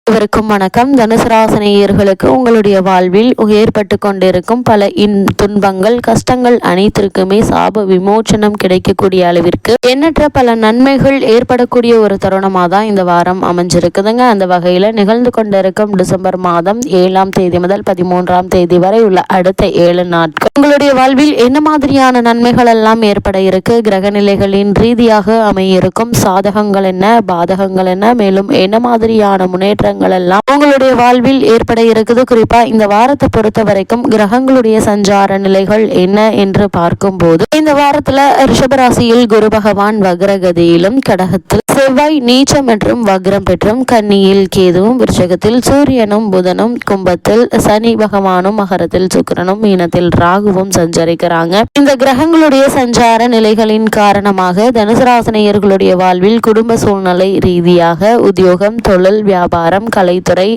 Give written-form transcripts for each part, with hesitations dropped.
அனைவருக்கும் வணக்கம். தனுசு ராசினியர்களுக்கு உங்களுடைய வாழ்வில் ஏற்பட்டு கொண்டிருக்கும் பல துன்பங்கள் கஷ்டங்கள் அனைத்திற்குமே சாப விமோச்சனம் கிடைக்கக்கூடிய அளவிற்கு எண்ணற்ற பல நன்மைகள் ஏற்படக்கூடிய ஒரு தருணமாக தான் இந்த வாரம் அமைஞ்சிருக்குதுங்க. அந்த வகையில் நிகழ்ந்து கொண்டிருக்கும் டிசம்பர் மாதம் 7ஆம் தேதி முதல் 13ஆம் தேதி வரை உள்ள அடுத்த 7 நாட்கள் உங்களுடைய வாழ்வில் என்ன மாதிரியான நன்மைகள் எல்லாம் ஏற்பட இருக்கு, கிரக நிலைகளின் ரீதியாக அமையிருக்கும் சாதகங்கள் என்ன, பாதகங்கள் என்ன, மேலும் என்ன மாதிரியான முன்னேற்றங்கள் எல்லாம் உங்களுடைய வாழ்வில் ஏற்பட இருக்குது. குறிப்பா இந்த வாரத்தை பொறுத்த வரைக்கும் கிரகங்களுடைய சஞ்சார நிலைகள் என்ன என்று பார்க்கும் போது இந்த வாரத்துல ரிஷபராசியில் குரு பகவான் வக்ரகதியிலும், கடகத்தில் செவ்வாய் நீச்சம் மற்றும் வக்ரம் பெற்றும், கன்னியில் கேதுவும், விருச்சகத்தில் சூரியனும் புதனும், கும்பத்தில் சனி பகவானும், மகரத்தில் சுக்கிரனும், மீனத்தில் ராகுவும் சஞ்சரிக்கிறாங்க. இந்த கிரகங்களுடைய சஞ்சார நிலைகளின் காரணமாக தனுசு ராசினியர்களுடைய வாழ்வில் குடும்ப சூழ்நிலை ரீதியாக உத்தியோகம், தொழில், வியாபாரம், கலைத்துறை,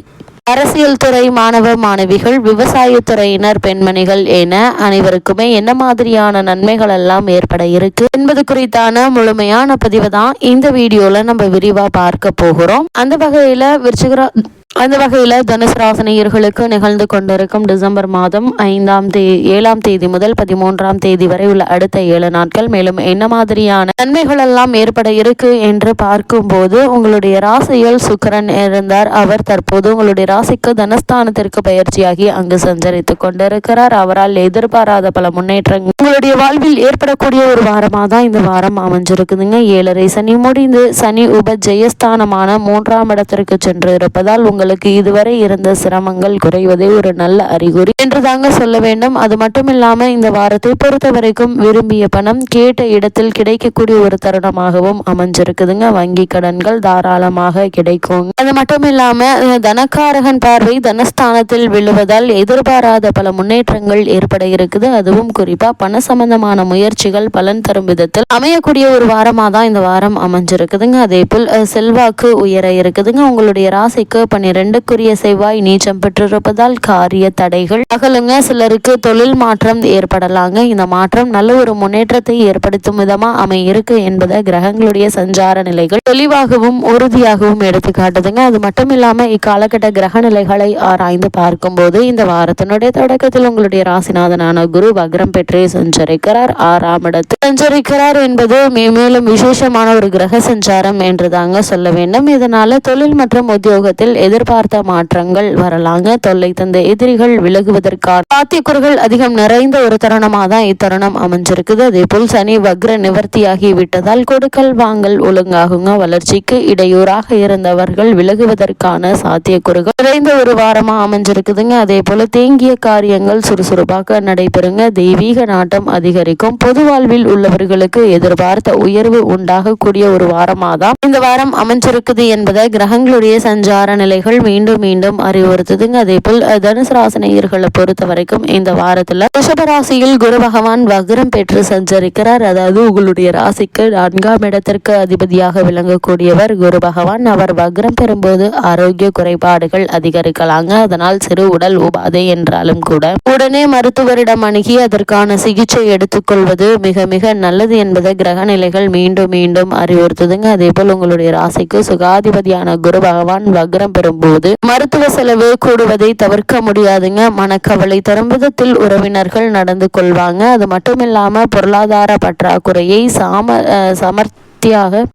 அரசியல் துறை, மாணவ மாணவிகள், விவசாயத்துறையினர், பெண்மணிகள் என அனைவருக்குமே என்ன மாதிரியான நன்மைகள் எல்லாம் ஏற்பட இருக்கு என்பது குறித்தான முழுமையான பதிவு தான் இந்த வீடியோல நம்ம விரிவா பார்க்க போகிறோம். அந்த வகையில் தனுசு ராசினியர்களுக்கு நிகழ்ந்து கொண்டிருக்கும் டிசம்பர் மாதம் 7ஆம் தேதி முதல் 13ஆம் தேதி வரை உள்ள அடுத்த 7 நாட்கள் மேலும் என்ன மாதிரியான நன்மைகள் எல்லாம் ஏற்பட இருக்கு என்று பார்க்கும்போது உங்களுடைய ராசியில் சுக்கிரன் இருந்தார். அவர் தற்போது உங்களுடைய ராசிக்கு தனஸ்தானத்திற்கு பயிற்சியாகி அங்கு சஞ்சரித்துக் கொண்டிருக்கிறார். அவரால் எதிர்பாராத பல முன்னேற்றங்கள் உங்களுடைய வாழ்வில் ஏற்படக்கூடிய ஒரு வாரமாக தான் இந்த வாரம் அமைஞ்சிருக்குதுங்க. 7.5 சனி முடிந்து சனி ஜெயஸ்தானமான 3ஆம் இடத்திற்கு சென்று இருப்பதால் உங்களுக்கு இதுவரை இருந்த சிரமங்கள் குறைவதே ஒரு நல்ல அறிகுறி என்று தாங்க சொல்ல வேண்டும். அது மட்டும் இல்லாம இந்த வாரத்தை பொறுத்த வரைக்கும் விரும்பிய பணம் கேட்ட இடத்தில் கிடைக்கக்கூடிய ஒரு தருணமாகவும் அமைஞ்சிருக்குதுங்க. வங்கி கடன்கள் தாராளமாக கிடைக்கும். அது மட்டும் இல்லாம தனக்காரகன் பார்வை தனஸ்தானத்தில் விழுவதால் எதிர்பாராத பல முன்னேற்றங்கள் ஏற்பட இருக்குது. அதுவும் குறிப்பா பண சம்பந்தமான முயற்சிகள் பலன் தரும் விதத்தில் அமையக்கூடிய ஒரு வாரமா தான் இந்த வாரம் அமைஞ்சிருக்குதுங்க. அதே போல் செல்வாக்கு உயர இருக்குதுங்க. உங்களுடைய ராசிக்கு 12க்குரிய செவ்வாய் நீச்சம் பெற்றிருப்பதால் காரிய தடைகள் அகலுங்க. சிலருக்கு தொழில் மாற்றம் ஏற்படலாங்க. இந்த மாற்றம் நல்ல ஒரு முன்னேற்றத்தை ஏற்படுத்தும் விதமா அமையிருக்கு என்பதை கிரகங்களுடைய சஞ்சார நிலைகள் தெளிவாகவும் உறுதியாகவும் எடுத்து காட்டுதுங்க. அது மட்டும் இல்லாம இக்காலகட்ட கிரக நிலைகளை ஆராய்ந்து பார்க்கும்போது இந்த வாரத்தினுடைய தொடக்கத்தில் உங்களுடைய ராசிநாதனான குரு வக்ரம் பெற்றே சஞ்சரிக்கிறார். 6ஆம் இடத்தில் சஞ்சரிக்கிறார் என்பது மேலும் விசேஷமான ஒரு கிரக சஞ்சாரம் என்று தாங்க சொல்ல வேண்டும். இதனால தொழில் மற்றும் உத்தியோகத்தில் எதிர்பார்த்த மாற்றங்கள் வரலாங்க. தொல்லை தந்த எதிரிகள் விலகுவதற்கான சாத்தியக்கூறுகள் அதிகம் நிறைந்த ஒரு தருணமாக தான் இத்தருணம் அமைஞ்சிருக்குது. அதே போல் சனி வக்ர நிவர்த்தியாகி விட்டதால் கொடுக்கல் வாங்கல் ஒழுங்காகுங்க. வளர்ச்சிக்கு இடையூறாக இருந்தவர்கள் விலகுவதற்கான சாத்தியக்கூறுகள் நிறைந்த ஒரு வாரமா அமைஞ்சிருக்குதுங்க. அதே போல தேங்கிய காரியங்கள் சுறுசுறுப்பாக நடைபெறுங்க. தெய்வீக நாட்டம் அதிகரிக்கும். பொது வாழ்வில் உள்ளவர்களுக்கு எதிர்பார்த்த உயர்வு உண்டாகக்கூடிய ஒரு வாரமாக தான் இந்த வாரம் அமைஞ்சிருக்குது என்பதை கிரகங்களுடைய சஞ்சார நிலைகள் மீண்டும் மீண்டும் அறிவுறுத்துதுங்க. அதே போல் தனுசு ராசினியர்களை பொறுத்த வரைக்கும் இந்த வாரத்துல ரிஷபராசியில் குரு பகவான் வக்ரம் பெற்று சஞ்சரிக்கிறார். அதாவது உங்களுடைய ராசிக்கு 4ஆம் இடத்திற்கு அதிபதியாக விளங்கக்கூடியவர் குரு பகவான். அவர் வக்ரம் பெறும்போது ஆரோக்கிய குறைபாடுகள் அதிகரிக்கலாங்க. அதனால் சிறு உடல் உபாதை என்றாலும் கூட உடனே மருத்துவரிடம் அணுகி அதற்கான சிகிச்சை எடுத்துக்கொள்வது மிக மிக நல்லது என்பதை கிரக நிலைகள் மீண்டும் மீண்டும் அறிவுறுத்துதுங்க. அதே போல் உங்களுடைய ராசிக்கு சுகாதிபதியான குரு பகவான் வக்ரம் பெறும்போது மருத்துவ செலவு கூடுவதை தவிர்க்க முடியாதுங்க. மனக்கவலை தரும் விதத்தில் உறவினர்கள் நடந்து கொள்வாங்க. அது மட்டும் இல்லாம பொருளாதார பற்றாக்குறையை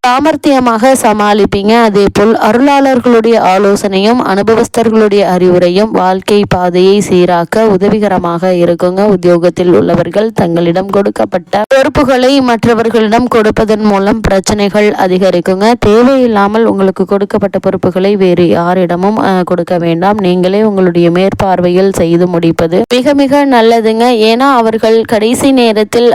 சாமர்த்தியமாக சமாளிப்பீங்க. அதே போல் அருளாளர்களுடைய ஆலோசனையும் அனுபவஸ்தர்களுடைய அறிவுரையும் வாழ்க்கை பாதையை சீராக்க உதவிகரமாக இருக்குங்க. உத்தியோகத்தில் உள்ளவர்கள் தங்களிடம் கொடுக்கப்பட்ட பொறுப்புகளை மற்றவர்களிடம் கொடுப்பதன் மூலம் பிரச்சனைகள் அதிகரிக்குங்க. தேவையில்லாமல் உங்களுக்கு கொடுக்கப்பட்ட பொறுப்புகளை வேறு யாரிடமும் கொடுக்க வேண்டாம். நீங்களே உங்களுடைய மேற்பார்வையில் செய்து முடிப்பது மிக மிக நல்லதுங்க. ஏன்னா அவர்கள் கடைசி நேரத்தில்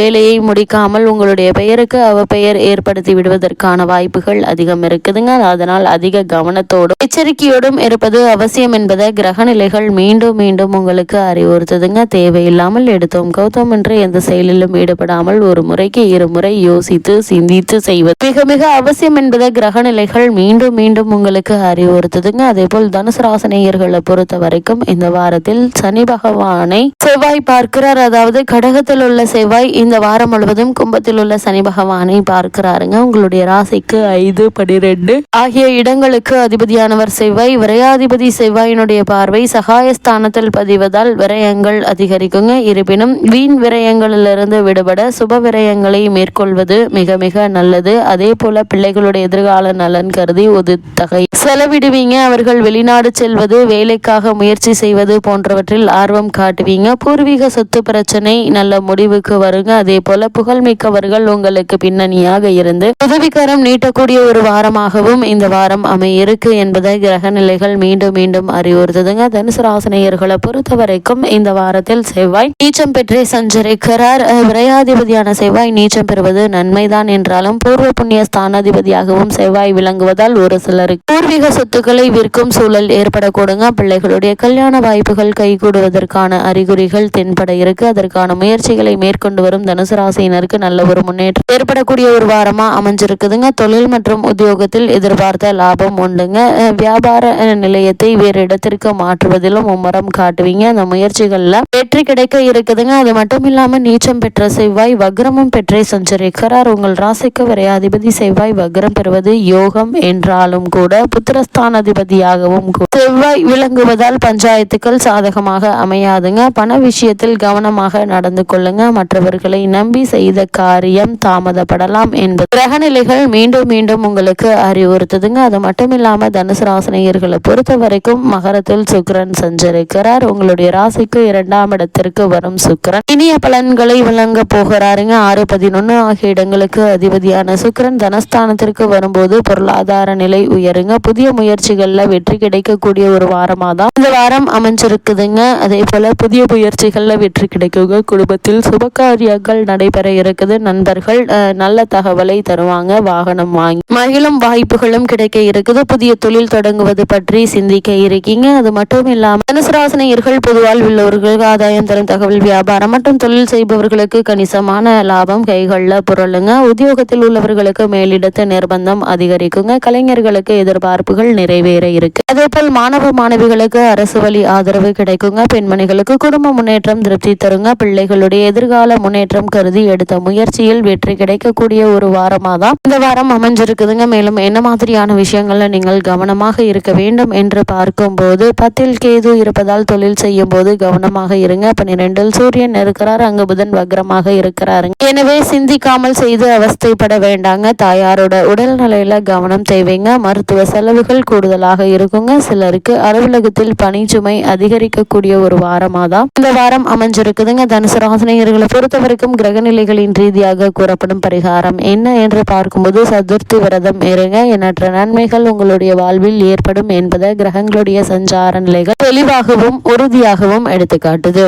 வேலையை முடிக்காமல் உங்களுடைய பெயருக்கு அவப்பெயர் ஏற்படுத்தி விடுவதற்கான வாய்ப்புகள் அதிகம் இருக்குதுங்க. அதனால் அதிக கவனத்தோடும் எச்சரிக்கையோடும் இருப்பது அவசியம் என்பதை கிரக நிலைகள் மீண்டும் மீண்டும் உங்களுக்கு அறிவுறுத்துதுங்க. தேவையில்லாமல் எடுத்தோம் கௌதம் என்று எந்த செயலிலும் ஈடுபடாமல் ஒரு முறைக்கு 2 முறை யோசித்து சிந்தித்து செய்வது மிக மிக அவசியம் என்பதை கிரக நிலைகள் மீண்டும் மீண்டும் உங்களுக்கு அறிவுறுத்துதுங்க. அதே போல் தனுசு ராசினியர்களை பொறுத்த வரைக்கும் இந்த வாரத்தில் சனி பகவானை செவ்வாய் பார்க்கிறார். அதாவது கடகத்தில் உள்ள செவ்வாய் இந்த வாரம் முழுவதும் கும்பத்தில் உள்ள சனி பகவானை பார்க்கிறார். இருக்கிறாருங்க. உங்களுடைய ராசிக்கு 5, 12 ஆகிய இடங்களுக்கு அதிபதியானவர் செவ்வாய். விரையாதிபதி செவ்வாயினுடைய பார்வை சகாயஸ்தானத்தில் பதிவதால் விரயங்கள் அதிகரிக்குங்க. இருப்பினும் வீண் விரயங்களிலிருந்து விடுபட சுப விரயங்களை மேற்கொள்வது மிக மிக நல்லது. அதே போல பிள்ளைகளுடைய எதிர்கால நலன் கருதி ஒரு தொகை செலவிடுவீங்க. அவர்கள் வெளிநாடு செல்வது, வேலைக்காக முயற்சி செய்வது போன்றவற்றில் ஆர்வம் காட்டுவீங்க. பூர்வீக சொத்து பிரச்சனை நல்ல முடிவுக்கு வருங்க. அதே போல புகழ்மிக்கவர்கள் உங்களுக்கு பின்னணியாக இருந்து உதவிகரம் நீட்டக்கூடிய ஒரு வாரமாகவும் இந்த வாரம் அமையிருக்கு என்பதை கிரக நிலைகள் மீண்டும் மீண்டும் அறிவுறுத்துதுங்க. தனுசு ராசினியர்களை பொறுத்த வரைக்கும் இந்த வாரத்தில் செவ்வாய் நீச்சம் பெற்றே சஞ்சரிக்கிறார். விரையாதிபதியான செவ்வாய் நீச்சம் பெறுவது நன்மைதான் என்றாலும் பூர்வ புண்ணிய ஸ்தானாதிபதியாகவும் செவ்வாய் விளங்குவதால் ஒரு சிலருக்கு பூர்வீக சொத்துக்களை விற்கும் சூழல் ஏற்படக்கூடுங்க. பிள்ளைகளுடைய கல்யாண வாய்ப்புகள் கைகூடுவதற்கான அறிகுறிகள் தென்பட இருக்கு. அதற்கான முயற்சிகளை மேற்கொண்டு வரும் தனுசு ராசியினருக்கு நல்ல ஒரு முன்னேற்றம் ஏற்படக்கூடிய ஒரு வாரமா அமைஞ்சிருக்குதுங்க. தொழில் மற்றும் உத்தியோகத்தில் எதிர்பார்த்த லாபம் உண்டுங்க. வியாபார நிலையத்தை வேறு இடத்திற்கு மாற்றுவதிலும் மும்முரம் காட்டுவீங்க. அந்த முயற்சிகள்ல வெற்றி கிடைக்க இருக்குதுங்க. அது மட்டும் இல்லாம நீச்சம் பெற்ற செவ்வாய் வக்ரமும் பெற்றே சஞ்சரிக்கிறார். உங்கள் ராசிக்கு விரையாதிபதி செவ்வாய் வக்ரம் பெறுவது யோகம் என்றாலும் கூட புத்திரஸ்தானாதிபதியாகவும் செவ்வாய் விளங்குவதால் பஞ்சாயத்துக்கள் சாதகமாக அமையாதுங்க. பண விஷயத்தில் கவனமாக நடந்து கொள்ளுங்க. மற்றவர்களை நம்பி செய்த காரியம் தாமதப்படலாம் என்பது கிரகநிலைகள் மீண்டும் மீண்டும் உங்களுக்கு அறிவுறுத்துதுங்க. அது மட்டும் இல்லாம தனுசு ராசினியர்களை பொறுத்த வரைக்கும் மகரத்தில் சுக்கிரன் சஞ்சரிக்கிறார். உங்களுடைய ராசிக்கு 2ஆம் இடத்திற்கு வரும் சுக்கிரன் இனிய பலன்களை வழங்க போகிறாருங்க. 6, 11 ஆகிய இடங்களுக்கு அதிபதியான சுக்கிரன் தனஸ்தானத்திற்கு வரும்போது பொருளாதார நிலை உயருங்க. புதிய முயற்சிகள்ல வெற்றி கிடைக்கக்கூடிய ஒரு வாரமா தான் இந்த வாரம் அமைஞ்சிருக்குதுங்க. அதே போல புதிய முயற்சிகள்ல வெற்றி கிடைக்குங்க. குடும்பத்தில் சுபகாரியங்கள் நடைபெற இருக்குது. நண்பர்கள் நல்ல தகவலை தருவாங்க. வாகனம் வாங்கி மகிழும் வாய்ப்புகளும் கிடைக்க இருக்குது. புதிய தொழில் தொடங்குவது பற்றி சிந்திக்க இருக்கீங்க. அது மட்டும் இல்லாம தனுசு ராசினியர்கள் பொதுவால் உள்ளவர்களுக்கு ஆதாயம் தரும் தகவல் வியாபாரம் மற்றும் தொழில் செய்பவர்களுக்கு கணிசமான லாபம் கைகள்ல புரளுங்க. உத்தியோகத்தில் உள்ளவர்களுக்கு மேலிடத்து நிர்பந்தம் அதிகரிக்குங்க. கலைஞர்களுக்கு எதிர்பார்ப்புகள் நிறைவேற இருக்கு. அதே போல் மாணவ மாணவிகளுக்கு அரசு வழி ஆதரவு கிடைக்குங்க. பெண்மணிகளுக்கு குடும்ப முன்னேற்றம் திருப்தி தருங்க. பிள்ளைகளுடைய எதிர்கால முன்னேற்றம் கருதி எடுத்த முயற்சியில் வெற்றி கிடைக்கக்கூடிய ஒரு வாரமா தான் இந்த வாரம் அமைஞ்சிருக்குதுங்க. மேலும் என்ன மாதிரியான விஷயங்கள்ல நீங்கள் கவனமாக இருக்க வேண்டும் என்று பார்க்கும்போது 10ல் கேது இருப்பதால் தொழில் செய்யும் போது கவனமாக இருங்க. 12ல் சூரியன் இருக்கிறார். அங்கு புதன் வக்ரமாக இருக்கிறாருங்க. எனவே சிந்திக்காமல் செய்து அவஸ்தைப்பட வேண்டாங்க. தாயாரோட உடல் நிலையில கவனம் தேவைங்க. மருத்துவ செலவுகள் கூடுதலாக இருக்குங்க. சிலருக்கு அலுவலகத்தில் பணிச்சுமை அதிகரிக்கக்கூடிய ஒரு வாரமா தான் இந்த வாரம் அமைஞ்சிருக்குதுங்க. தனுசு ராசினியர்களை பொறுத்த வரைக்கும் கிரகநிலைகளின் ரீதியாக கூறப்படும் பரிகாரம் என்ன என்று பார்க்கும்போது சதுர்த்தி விரதம் இருங்க. எண்ணற்ற நன்மைகள் உங்களுடைய வாழ்வில் ஏற்படும் என்பதை கிரகங்களுடைய சஞ்சார நிலைகள் தெளிவாகவும் உறுதியாகவும் எடுத்துக்காட்டுது.